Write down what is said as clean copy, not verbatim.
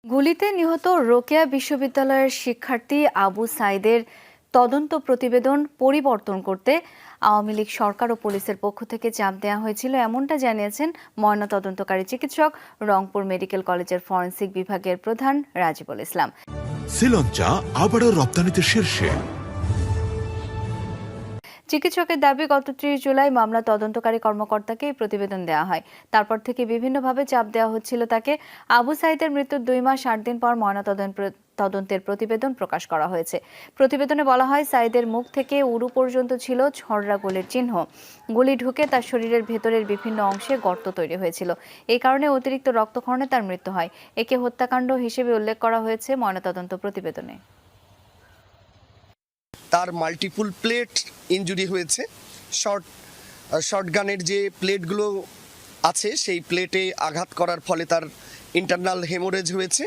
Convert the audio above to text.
গুলিতে নিহত রোকেয়া বিশ্ববিদ্যালয়ের শিক্ষার্থী আবু সাইদের তদন্ত প্রতিবেদন পরিবর্তন করতে আওয়ামী লীগ সরকার ও পুলিশের পক্ষ থেকে চাপ দেওয়া হয়েছিল, এমনটা জানিয়েছেন ময়নাতদন্তকারী চিকিৎসক, রংপুর মেডিকেল কলেজের ফরেনসিক বিভাগের প্রধান রাজিবুল ইসলাম। শ্রীলঙ্কা আবারও রপ্তানিতে শীর্ষে। চিকিৎসকের দাবি, গত ৩০ জুলাই মামলা তদন্তকারী কর্মকর্তাকে এই প্রতিবেদন দেওয়া হয়। তারপর থেকে বিভিন্নভাবে চাপ দেওয়া হচ্ছিল তাকে। আবু সাইদের মৃত্যুর 2 মাস 8 দিন পর তদন্তের প্রতিবেদন প্রকাশ করা হয়েছে। প্রতিবেদনে বলা হয়, সাইদের মুখ থেকে উরু পর্যন্ত ছিল ছররা গুলির চিহ্ন। গুলি ঢুকে তার শরীরের ভেতরের বিভিন্ন অংশে গর্ত তৈরি হয়েছিল। এই কারণে অতিরিক্ত রক্তক্ষরণে তার মৃত্যু হয়। একে হত্যাকাণ্ড হিসেবে উল্লেখ করা হয়েছে ময়নাতদন্ত প্রতিবেদনে। তার মাল্টিপল প্লেট ইনজুরি হয়েছে। শর্টগানের যে প্লেটগুলো আছে সেই প্লেটে আঘাত করার ফলে তার ইন্টারনাল হেমোরেজ হয়েছে।